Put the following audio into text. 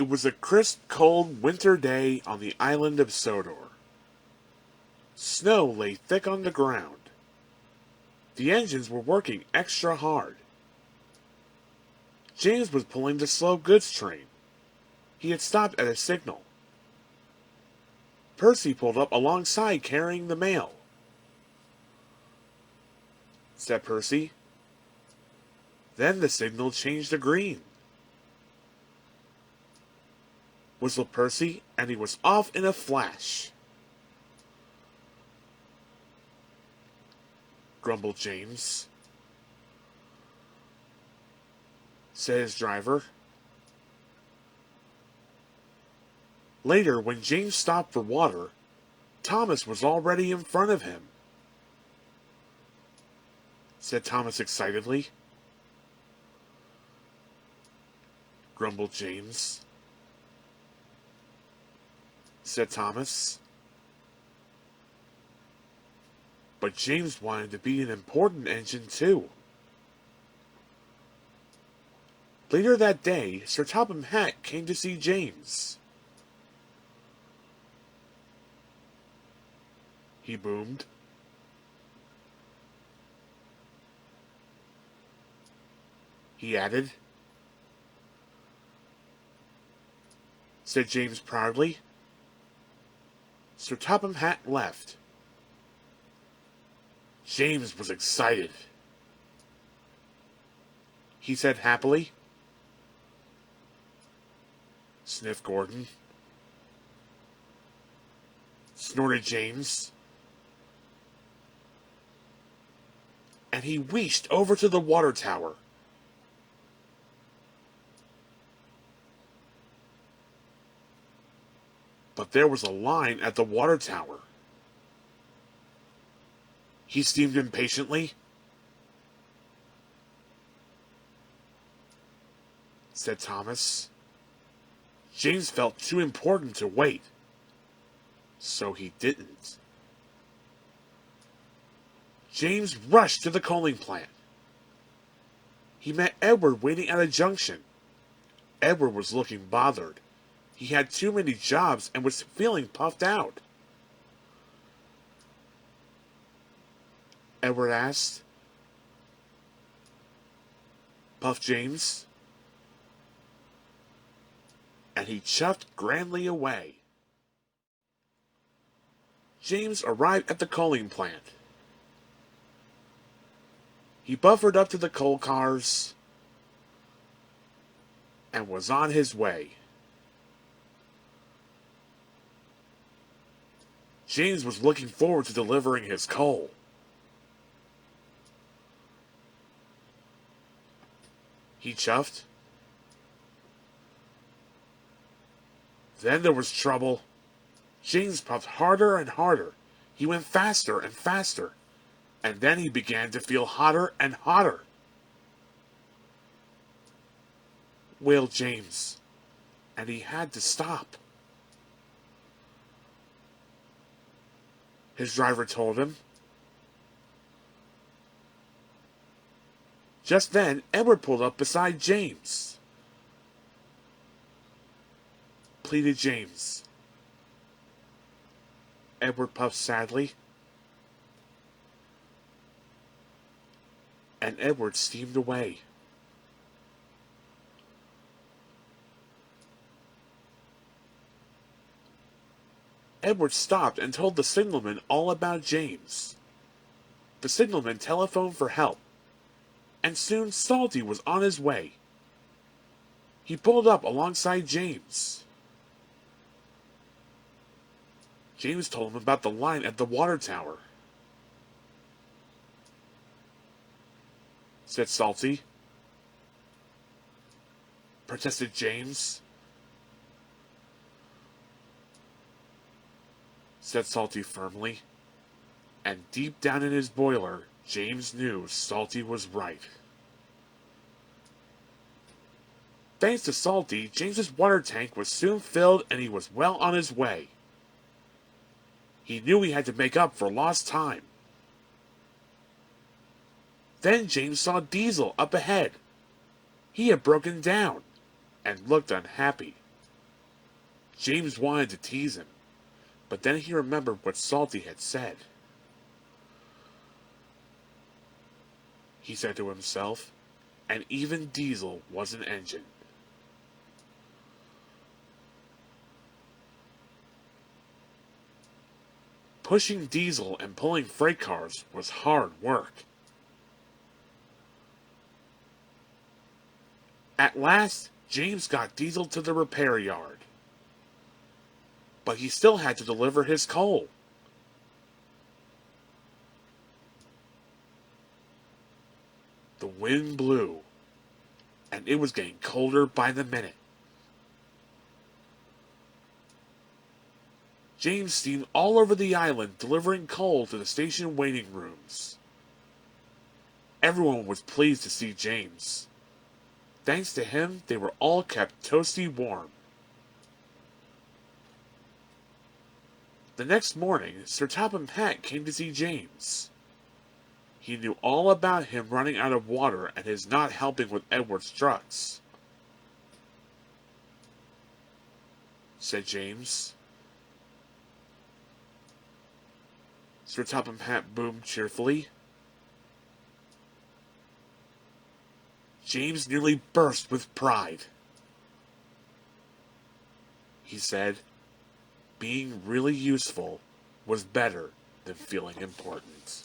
It was a crisp, cold winter day on the island of Sodor. Snow lay thick on the ground. The engines were working extra hard. James was pulling the slow goods train. He had stopped at a signal. Percy pulled up alongside carrying the mail. Said Percy. Then the signal changed to green. Whistled Percy, and he was off in a flash. Grumbled James. Said his driver. Later, when James stopped for water, Thomas was already in front of him. Said Thomas excitedly. Grumbled James. Said Thomas. But James wanted to be an important engine too. Later that day, Sir Topham Hatt came to see James. He boomed. He added. Said James proudly. Sir Topham Hatt left. James was excited. He said happily. Sniffed Gordon. Snorted James. And he wheeshed over to the water tower. But there was a line at the water tower. He steamed impatiently. Said Thomas. James felt too important to wait. So he didn't. James rushed to the coaling plant. He met Edward waiting at a junction. Edward was looking bothered. He had too many jobs and was feeling puffed out. Edward asked. Puffed James. And he chuffed grandly away. James arrived at the coaling plant. He buffered up to the coal cars and was on his way. James was looking forward to delivering his coal. He chuffed. Then there was trouble. James puffed harder and harder. He went faster and faster. And then he began to feel hotter and hotter. Wailed James. And he had to stop. His driver told him. Just then, Edward pulled up beside James. Pleaded James. Edward puffed sadly. And Edward steamed away. Edward stopped and told the signalman all about James. The signalman telephoned for help, and soon Salty was on his way. He pulled up alongside James. James told him about the line at the water tower. Said Salty. Protested James. Said Salty firmly, and deep down in his boiler, James knew Salty was right. Thanks to Salty, James's water tank was soon filled and he was well on his way. He knew he had to make up for lost time. Then James saw Diesel up ahead. He had broken down and looked unhappy. James wanted to tease him, but then he remembered what Salty had said. He said to himself, and even Diesel was an engine. Pushing Diesel and pulling freight cars was hard work. At last, James got Diesel to the repair yard. But he still had to deliver his coal. The wind blew, and it was getting colder by the minute. James steamed all over the island delivering coal to the station waiting rooms. Everyone was pleased to see James. Thanks to him, they were all kept toasty warm. The next morning, Sir Topham Hatt came to see James. He knew all about him running out of water and his not helping with Edward's trucks. Said James. Sir Topham Hatt boomed cheerfully. James nearly burst with pride. He said, being really useful was better than feeling important.